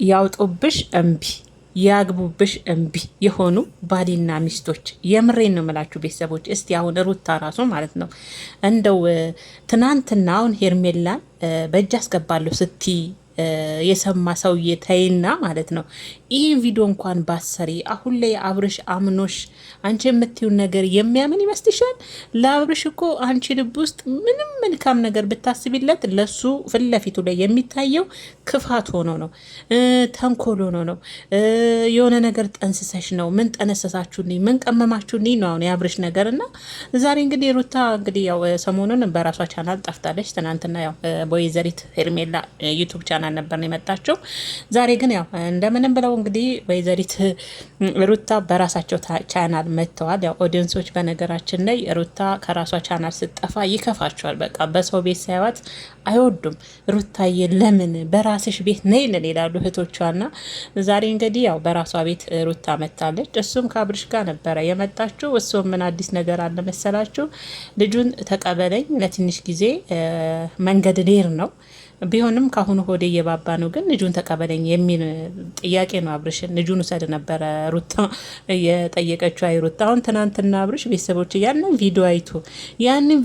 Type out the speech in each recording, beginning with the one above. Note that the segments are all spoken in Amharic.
ያውጡብሽ እምቢ ያግቡብሽ እምቢ የሆኑ ባልና ሚስቶች የምሬን ነው የምላችሁ ቤተሰቦች። እስቲ አሁን ሩታ ራሱ ማለት ነው እንደው ትናንትና አሁን ሄርሜላን በእጅ አስገባለሁ ስቲ የሰማ ሰውዬ ተይና ማለት ነው። ይህን ቪዲዮ እንኳን ባሰሪ አሁን ላይ አብርሽ አምኖሽ አንቺ የምትዩን ነገር የሚያምን ይመስልሻል? ለአብርሽ እኮ አንቺ ልብ ውስጥ ምንም መልካም ነገር ብታስቢለት ለሱ ፊት ለፊቱ ላይ የሚታየው ክፋት ሆኖ ነው፣ ተንኮል ሆኖ ነው። የሆነ ነገር ጠንስሰሽ ነው። ምን ጠነሰሳችሁልኝ? ምን ቀመማችሁልኝ ነው አሁን የአብርሽ ነገር። እና ዛሬ እንግዲህ ሩታ እንግዲህ ያው ሰሞኑን በራሷ ቻናል ጠፍታለች። ትናንትና ያው በወይዘሪት ሄርሜላ ዩቱብ ቻናል ነበር ነው የመጣቸው። ዛሬ ግን ያው እንደምንም ብለው እንግዲህ ወይዘሪት ሩታ በራሳቸው ቻናል መጥተዋል። ያው ኦዲየንሶች በነገራችን ላይ ሩታ ከራሷ ቻናል ስጠፋ ይከፋቸዋል። በቃ በሰው ቤት ሳይዋት አይወዱም። ሩታዬ ለምን በራስሽ ቤት ነይልን ይላሉ እህቶቿና ዛሬ እንግዲህ ያው በራሷ ቤት ሩታ መታለች። እሱም ከአብርሽ ጋር ነበረ የመጣችው። እሱም ምን አዲስ ነገር አለ መሰላችሁ? ልጁን ተቀበለኝ ለትንሽ ጊዜ መንገድ ሌር ነው ቢሆንም ካሁኑ ሆዴ እየባባ ነው፣ ግን ልጁን ተቀበለኝ የሚል ጥያቄ ነው። አብርሽን ልጁን ውሰድ ነበረ ሩታ የጠየቀችው። አይ ሩታ አሁን ትናንትና አብርሽ ቤተሰቦች ያንን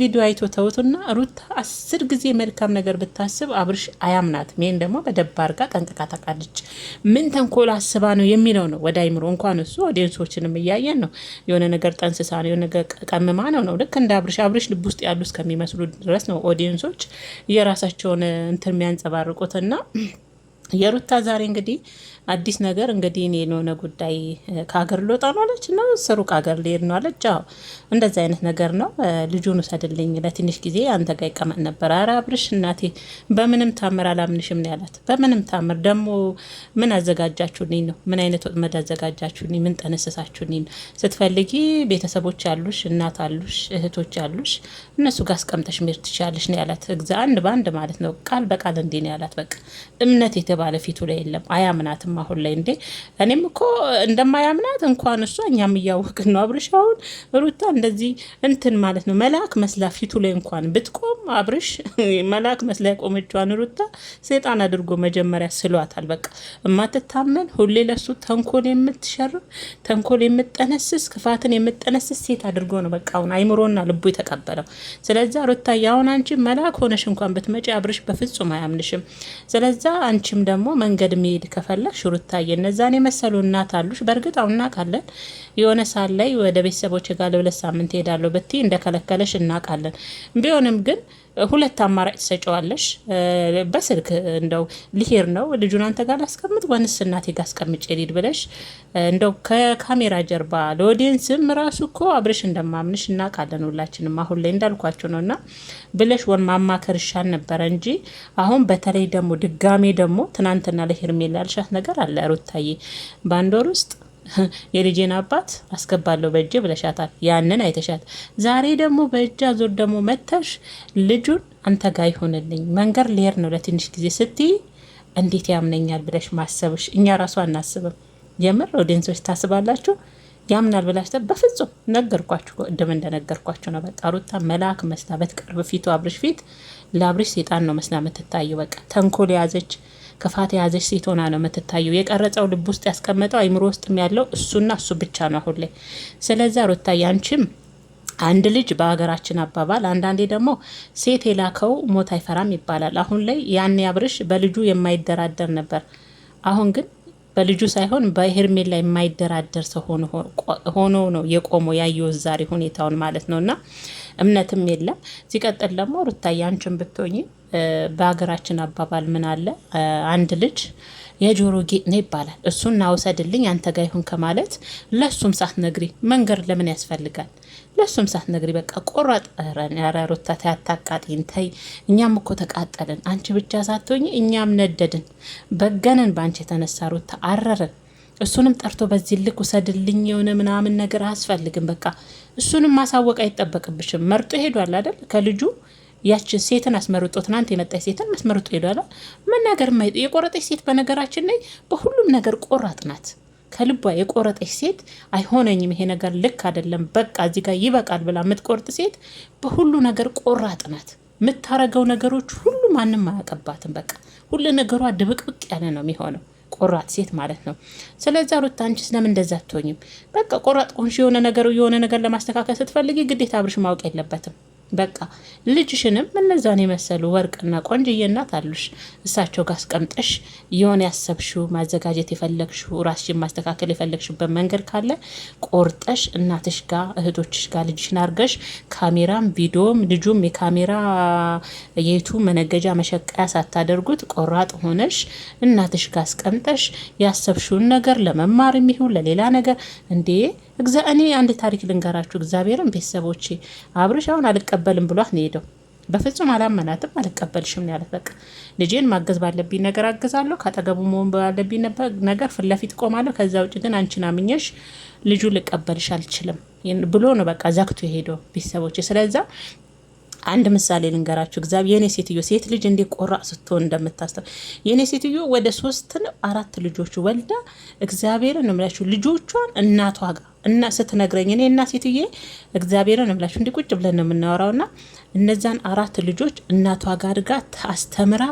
ቪዲዮ አይቶ ተውቱና ሩታ 10 ጊዜ መልካም ነገር ብታስብ አብርሽ አያምናትም። ይሄን ደግሞ በደባ አርጋ ጠንቅቃ ታውቃለች። ምን ተንኮል አስባ ነው የሚለው ነው ወደ አይምሮ እንኳን እሱ ኦዲየንሶችንም እያየን ነው። የሆነ ነገር ጠንስሳ ነው፣ የሆነ ነገር ቀምማ ነው ልክ እንደ አብርሽ ልብ ውስጥ ያሉ እስከሚመስሉ ድረስ ነው ኦዲየንሶች የራሳቸውን የሚያንጸባርቁትና የሩታ ዛሬ እንግዲህ አዲስ ነገር እንግዲህ እኔ የሆነ ጉዳይ ከሀገር ልወጣ ነው አለች እና ስሩቅ ሀገር ልሄድ ነው አለች። አዎ እንደዚህ አይነት ነገር ነው። ልጁን ውሰድልኝ ለትንሽ ጊዜ አንተ ጋር ይቀመጥ ነበር። ኧረ አብርሽ እናቴ በምንም ታምር አላምንሽም ነው ያላት። በምንም ታምር ደግሞ ምን አዘጋጃችሁልኝ ነው? ምን አይነት ወጥመድ አዘጋጃችሁልኝ? ምን ጠነሰሳችሁልኝ ነው? ስትፈልጊ ቤተሰቦች አሉሽ፣ እናት አሉሽ፣ እህቶች አሉሽ፣ እነሱ ጋር አስቀምጠሽ መሄድ ትችያለሽ ነው ያላት። አንድ በአንድ ማለት ነው ቃል በቃል እንዲህ ነው ያላት። በቃ እምነት የተባለ ፊቱ ላይ የለም። አያምናትም አሁን ላይ እንዴ እኔም እኮ እንደማያምናት እንኳን እሷ እኛም እያወቅን ነው። አብርሽ አሁን ሩታ እንደዚህ እንትን ማለት ነው መልአክ መስላ ፊቱ ላይ እንኳን ብትቆም አብርሽ መልአክ መስላ የቆመችዋን ሩታ ሰይጣን አድርጎ መጀመሪያ ስሏታል። በቃ እማትታመን ሁሌ ለሱ ተንኮል የምትሸርብ ተንኮል የምጠነስስ ክፋትን የምጠነስስ ሴት አድርጎ ነው በቃ አሁን አይምሮና ልቡ የተቀበለው። ስለዚህ ሩታ ያሁን አንቺ መልአክ ሆነሽ እንኳን ብትመጪ አብርሽ በፍጹም አያምንሽም። ስለዚህ አንቺም ደግሞ መንገድ መሄድ ከፈለግሽ ሩታዬ እነዛን የመሰሉ እናት አሉሽ። በእርግጥ አሁን እናውቃለን የሆነ ሳል ላይ ወደ ቤተሰቦች ጋር ለ2 ሳምንት ሄዳለሁ ብትይ እንደከለከለሽ እናውቃለን። ቢሆንም ግን 2 አማራጭ ትሰጪዋለሽ። በስልክ እንደው ልሄድ ነው ልጁን አንተ ጋር ላስቀምጥ ወንስ እናቴ ጋር አስቀምጬ ልሂድ ብለሽ እንደው ከካሜራ ጀርባ ለኦዲየንስም ራሱ እኮ አብርሽ እንደማምንሽ እናውቃለን ሁላችንም። አሁን ላይ እንዳልኳቸው ነውና ብለሽ ወን ማማከር ይሻል ነበረ እንጂ አሁን በተለይ ደግሞ ድጋሜ ደግሞ ትናንትና ለሄርሜላ ያልሻት ነገር አለ ሩታዬ በአንድ ወር ውስጥ የልጄን አባት አስገባለሁ በእጄ ብለሻታል። ያንን አይተሻት ዛሬ ደግሞ በእጃ ዞር ደግሞ መተሽ ልጁን አንተ ጋር ይሆንልኝ መንገር ልሄድ ነው ለትንሽ ጊዜ ስትይ እንዴት ያምነኛል ብለሽ ማሰብሽ እኛ ራሱ አናስብም። የምር ኦዲየንሶች ታስባላችሁ ያምናል ብላችሁ በፍጹም ነገርኳችሁ። እንደም እንደነገርኳችሁ ነው። በቃ ሩታ መልአክ መስላ በትቀርብ ፊቱ አብርሽ ፊት ለአብርሽ ሰይጣን ነው መስላ የምትታየው። በቃ ተንኮል የያዘች ክፋት የያዘች ሴት ሆና ነው የምትታየው። የቀረጸው ልብ ውስጥ ያስቀመጠው አይምሮ ውስጥም ያለው እሱና እሱ ብቻ ነው አሁን ላይ። ስለዚህ ሩታ ያንቺም አንድ ልጅ በሀገራችን አባባል አንዳንዴ ደግሞ ሴት የላከው ሞት አይፈራም ይባላል። አሁን ላይ ያን አብርሽ በልጁ የማይደራደር ነበር። አሁን ግን በልጁ ሳይሆን በሄርሜላ የማይደራደር ሰው ሆኖ ነው የቆመው። ያየው ዛሬ ሁኔታውን ማለት ነውና እምነትም የለም። ሲቀጥል ደግሞ ሩታዬ አንቺን ብትሆኚ በሀገራችን አባባል ምን አለ አንድ ልጅ የጆሮ ጌጥ ነው ይባላል። እሱን ናውሰድልኝ አንተ ጋር ይሁን ከማለት ለሱም ሳትነግሪ መንገር ለምን ያስፈልጋል? ለሱም ሳትነግሪ በቃ ቆራጥ ሩታ ታያታቃጢን ተይ። እኛም እኮ ተቃጠልን። አንቺ ብቻ ሳትሆኚ እኛም ነደድን በገነን ባንቺ የተነሳ ሩታ አረረን። እሱንም ጠርቶ በዚህ ልክ ውሰድልኝ የሆነ ምናምን ነገር አያስፈልግም። በቃ እሱንም ማሳወቅ አይጠበቅብሽም። መርጦ ሄዷል አይደል ከልጁ ያችን ሴትን አስመርጦ ትናንት የመጣች ሴትን አስመርጦ ሄዷል። መናገር የቆረጠች ሴት በነገራችን ላይ በሁሉም ነገር ቆራጥ ናት። ከልቧ የቆረጠች ሴት አይሆነኝም ይሄ ነገር ልክ አይደለም በቃ እዚህ ጋር ይበቃል ብላ የምትቆርጥ ሴት በሁሉ ነገር ቆራጥ ናት። የምታረገው ነገሮች ሁሉ ማንም አያቀባትም። በቃ ሁሉ ነገሯ ድብቅብቅ ያለ ነው የሚሆነው። ቆራጥ ሴት ማለት ነው። ስለዛ ሩታ አንቺ ስለምን እንደዛ አትሆኝም? በቃ ቆራጥ ቆንሽ የሆነ ነገር ለማስተካከል ስትፈልጊ ግዴታ አብርሽ ማወቅ የለበትም። በቃ ልጅሽንም እነዛን የመሰሉ ወርቅና ቆንጅዬ እናት አሉሽ። እሳቸው ጋር አስቀምጠሽ የሆነ ያሰብሽው ማዘጋጀት የፈለግሽው ራስሽን ማስተካከል የፈለግሽበት መንገድ ካለ ቆርጠሽ እናትሽ ጋር እህቶችሽ ጋር ልጅሽን አርገሽ ካሜራም ቪዲዮም ልጁም የካሜራ የቱ መነገጃ መሸቀያ ሳታደርጉት ቆራጥ ሆነሽ እናትሽ ጋር አስቀምጠሽ ያሰብሽውን ነገር ለመማር የሚሆን ለሌላ ነገር እንዴ እኔ አንድ ታሪክ ልንገራችሁ። እግዚአብሔርን ቤተሰቦቼ አብርሽ አሁን አልቀበልም ብሏት ነው ሄደው። በፍጹም አላመናትም። አልቀበልሽም ነው ያለት። በቃ ልጄን ማገዝ ባለብኝ ነገር አግዛለሁ፣ ካጠገቡ መሆን ባለብኝ ነገር ፊት ለፊት ቆማለሁ። ከዛ ውጭ ግን አንቺን አምኜሽ ልጁ ልቀበልሽ አልችልም ብሎ ነው በቃ ዘግቶ የሄደው ቤተሰቦቼ። ስለዛ አንድ ምሳሌ ልንገራችሁ። እግዚአብሔር የኔ ሴትዮ ሴት ልጅ እንዴ ቆራጥ ስትሆን እንደምታስተው የኔ ሴትዮ ወደ 3-4 ልጆች ወልዳ እግዚአብሔርን እምላችሁ ልጆቿን እናቷ ጋር እና ስትነግረኝ እኔ እና ሴትዬ እግዚአብሔርን እምላችሁ እንዲ ቁጭ ብለን ነው የምናወራውና እነዛን 4 ልጆች እናቷ ጋር አስተምራ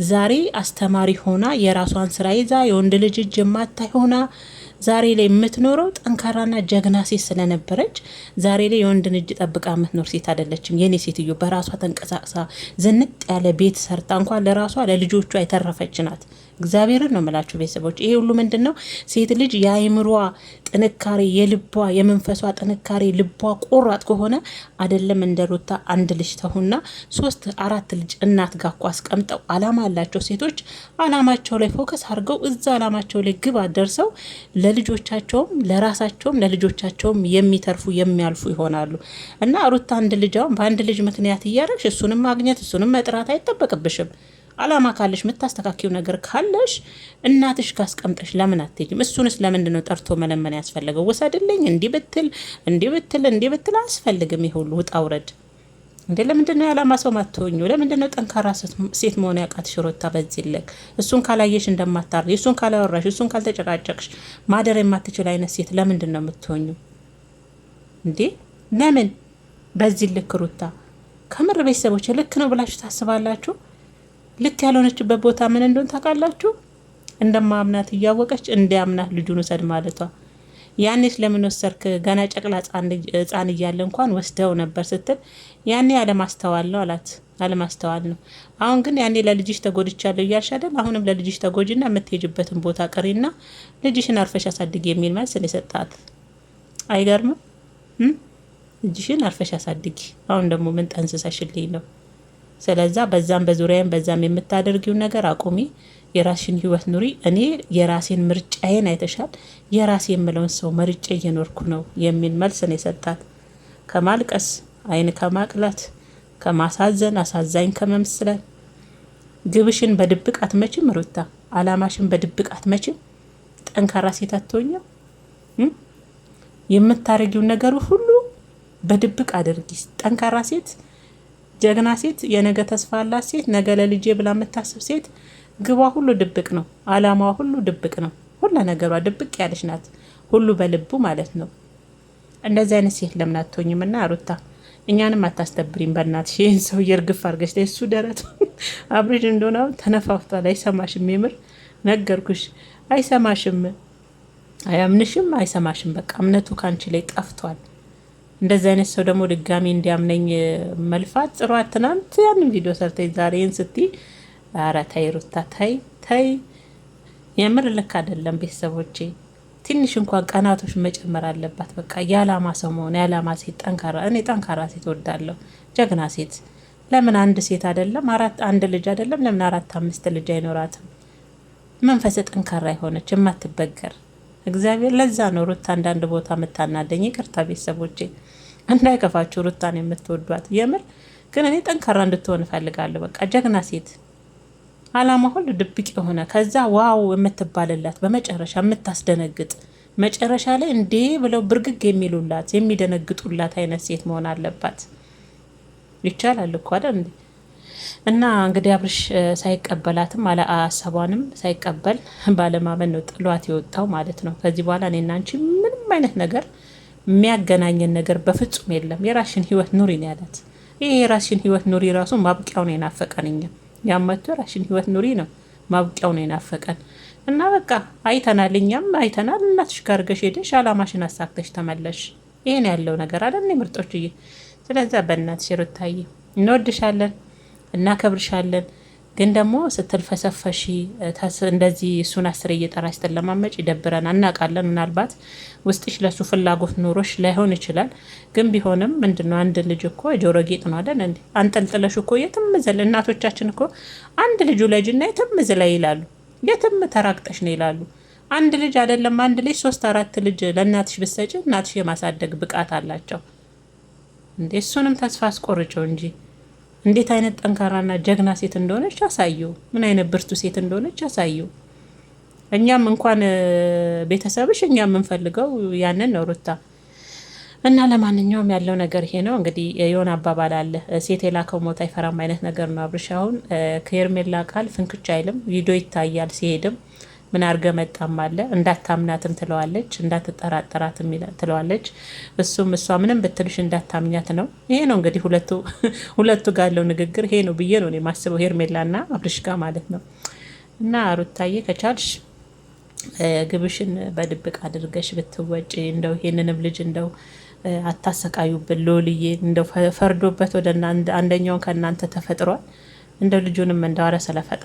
ዛሬ አስተማሪ ሆና የራሷን ስራ ይዛ የወንድ ልጅ እጅ የማታይ ሆና ዛሬ ላይ የምትኖረው ጠንካራና ጀግና ሴት ስለነበረች ዛሬ ላይ የወንድን እጅ ጠብቃ የምትኖር ሴት አይደለችም። የኔ ሴትዮ በራሷ ተንቀሳቅሳ ዝንጥ ያለ ቤት ሰርታ እንኳን ለራሷ ለልጆቿ የተረፈች ናት። እግዚአብሔርን ነው የምላችሁ ቤተሰቦች። ይሄ ሁሉ ምንድን ነው? ሴት ልጅ የአይምሯ ጥንካሬ የልቧ የመንፈሷ ጥንካሬ ልቧ ቆራጥ ከሆነ አይደለም እንደ ሩታ አንድ ልጅ ተሁና 3-4 ልጅ እናት ጋር እኮ አስቀምጠው አላማ ያላቸው ሴቶች አላማቸው ላይ ፎከስ አድርገው እዛ አላማቸው ላይ ግብ ደርሰው ለልጆቻቸውም ለራሳቸውም ለልጆቻቸውም የሚተርፉ የሚያልፉ ይሆናሉ። እና ሩታ አንድ ልጅ አሁን በአንድ ልጅ ምክንያት እያደረግሽ እሱንም ማግኘት እሱንም መጥራት አይጠበቅብሽም። አላማ ካለሽ የምታስተካክዩ ነገር ካለሽ እናትሽ ጋር አስቀምጠሽ ለምን አትሄጂም? እሱንስ ለምንድን ነው ጠርቶ መለመን ያስፈለገው? ወሰድልኝ እንዲህ ብትል አያስፈልግም። ይሁሉ ውጣ ውረድ እንዴ! ለምንድን ነው ያላማ ሰው ማትሆኙ? ለምንድን ነው ጠንካራ ሴት መሆን ያቃትሽ ሩታ? በዚህ ልክ እሱን ካላየሽ እንደማታር እሱን ካላወራሽ እሱን ካልተጨቃጨቅሽ ማደር የማትችል አይነት ሴት ለምንድን ነው የምትሆኙ እንዴ? ለምን በዚህ ልክ ሩታ? ከምር ቤተሰቦች ልክ ነው ብላችሁ ታስባላችሁ? ልክ ያልሆነችበት ቦታ ምን እንደሆነ ታውቃላችሁ? እንደማምናት እያወቀች እንዲያምናት ልጁን ውሰድ ማለቷ። ያኔስ ለምን ወሰርክ? ገና ጨቅላ ሕፃን እያለ እንኳን ወስደው ነበር ስትል ያኔ አለማስተዋል ነው አላት። አለማስተዋል ነው። አሁን ግን ያኔ ለልጅሽ ተጎድቻለሁ እያልሽ አይደል? አሁንም ለልጅሽ ተጎጂና የምትሄጅበትን ቦታ ቅሪና ልጅሽን አርፈሽ አሳድጊ የሚል መልስ የሰጣት አይገርምም? ልጅሽን አርፈሽ አሳድጊ። አሁን ደግሞ ምን ጠንስሰሽልኝ ነው? ስለዛ በዛም በዙሪያም በዛም የምታደርጊው ነገር አቁሚ። የራስሽን ህይወት ኑሪ። እኔ የራሴን ምርጫዬን አይተሻል። የራሴ የምለውን ሰው መርጬ እየኖርኩ ነው የሚል መልስ ነው የሰጣት። ከማልቀስ አይን ከማቅላት ከማሳዘን አሳዛኝ ከመምስለን ግብሽን በድብቅ አትመችም ሩታ። አላማሽን በድብቅ አትመችም። ጠንካራ ሴት አትሆኝም። የምታረጊው ነገር ሁሉ በድብቅ አድርጊ። ጠንካራ ሴት ጀግና ሴት የነገ ተስፋ ያላት ሴት ነገ ለልጄ ብላ የምታስብ ሴት ግቧ ሁሉ ድብቅ ነው። አላማዋ ሁሉ ድብቅ ነው። ሁሉ ነገሯ ድብቅ ያለች ናት። ሁሉ በልቡ ማለት ነው። እንደዚህ አይነት ሴት ለምን አትሆኝም? እና ሩታ እኛንም አታስተብሪም በእናትሽ። ይህን ሰው እርግፍ አድርገሽ እሱ ደረት አብሬጅ እንደሆነ ተነፋፍቷል። አይሰማሽም። የምር ነገርኩሽ። አይሰማሽም፣ አያምንሽም፣ አይሰማሽም። በቃ እምነቱ ካንቺ ላይ ጠፍቷል። እንደዚህ አይነት ሰው ደግሞ ድጋሚ እንዲያምነኝ መልፋት ጥሩ። ትናንት ያንን ቪዲዮ ሰርተኝ ዛሬ ይህን ስትይ ኧረ ተይ ሩታ ተይ። የምር ልክ አይደለም ቤተሰቦቼ። ትንሽ እንኳን ቀናቶች መጨመር አለባት። በቃ የአላማ ሰው መሆን የአላማ ሴት ጠንካራ። እኔ ጠንካራ ሴት ወዳለሁ፣ ጀግና ሴት። ለምን አንድ ሴት አይደለም አንድ ልጅ አይደለም ለምን 4-5 ልጅ አይኖራትም? መንፈሰ ጠንካራ የሆነች የማትበገር እግዚአብሔር። ለዛ ነው ሩታ አንዳንድ ቦታ የምታናደኝ። ይቅርታ ቤተሰቦቼ እንዳይከፋችሁ ሩታን የምትወዷት። የምር ግን እኔ ጠንካራ እንድትሆን እፈልጋለሁ። በቃ ጀግና ሴት አላማ ሁሉ ድብቅ የሆነ ከዛ ዋው የምትባልላት በመጨረሻ የምታስደነግጥ መጨረሻ ላይ እንዴ ብለው ብርግግ የሚሉላት የሚደነግጡላት አይነት ሴት መሆን አለባት። ይቻላል እኮ አይደል እንዴ? እና እንግዲህ አብርሽ ሳይቀበላትም ሀሳቧንም ሳይቀበል ባለማመን ነው ጥሏት የወጣው ማለት ነው። ከዚህ በኋላ እኔና አንቺ ምንም አይነት ነገር የሚያገናኘን ነገር በፍጹም የለም። የራስሽን ህይወት ኑሪ ነው ያላት። ይሄ የራስሽን ህይወት ኑሪ ራሱ ማብቂያው ነው የናፈቀን። እኛ ያመጡ የራስሽን ህይወት ኑሪ ነው ማብቂያው ነው የናፈቀን። እና በቃ አይተናል፣ እኛም አይተናል። እናትሽ ጋር አድርገሽ ሄደሽ አላማሽን አሳክተሽ ተመለሽ። ይሄን ያለው ነገር አይደል ምርጦችዬ። ስለዛ በእናትሽ ሩታዬ እንወድሻለን፣ እናከብርሻለን። ግን ደግሞ ስትልፈሰፈሺ እንደዚህ እሱን አስር እየጠራሽ ስትለማመጭ ይደብረን፣ እናውቃለን። ምናልባት ውስጥሽ ለሱ ፍላጎት ኑሮሽ ላይሆን ይችላል። ግን ቢሆንም ምንድነው አንድ ልጅ እኮ ጆሮ ጌጥ ነው አይደል እንዴ? አንጠልጥለሽ እኮ የትም ዝል። እናቶቻችን እኮ አንድ ልጁ ለጅና የትም ዝላ ይላሉ፣ የትም ተራቅጠሽ ነው ይላሉ። አንድ ልጅ አይደለም አንድ ልጅ 3-4 ልጅ ለእናትሽ ብትሰጪ እናትሽ የማሳደግ ብቃት አላቸው እንዴ። እሱንም ተስፋ አስቆርጨው እንጂ እንዴት አይነት ጠንካራና ጀግና ሴት እንደሆነች አሳዩ። ምን አይነት ብርቱ ሴት እንደሆነች አሳዩ። እኛም እንኳን ቤተሰብሽ እኛ የምንፈልገው ያንን ነው ሩታ። እና ለማንኛውም ያለው ነገር ይሄ ነው። እንግዲህ የሆነ አባባል አለ፣ ሴት የላከው ሞት አይፈራም አይነት ነገር ነው። አብርሽ አሁን ከሄርሜላ ቃል ፍንክች አይልም፣ ቪዲዮ ይታያል ሲሄድም ምን አርገ መጣም አለ። እንዳታምናትም ትለዋለች፣ እንዳትጠራጠራትም ትለዋለች። እሱም እሷ ምንም ብትልሽ እንዳታምኛት ነው። ይሄ ነው እንግዲህ ሁለቱ ጋር ያለው ንግግር ይሄ ነው ብዬ ነው የማስበው፣ ሄርሜላና አብርሽ ጋር ማለት ነው። እና ሩታዬ ከቻልሽ ግብሽን በድብቅ አድርገሽ ብትወጪ፣ እንደው ይሄንንም ልጅ እንደው አታሰቃዩብን። ሎልዬ እንደው ፈርዶበት ወደ አንደኛውን ከእናንተ ተፈጥሯል። እንደው ልጁንም እንደው አረ ስለፈጥ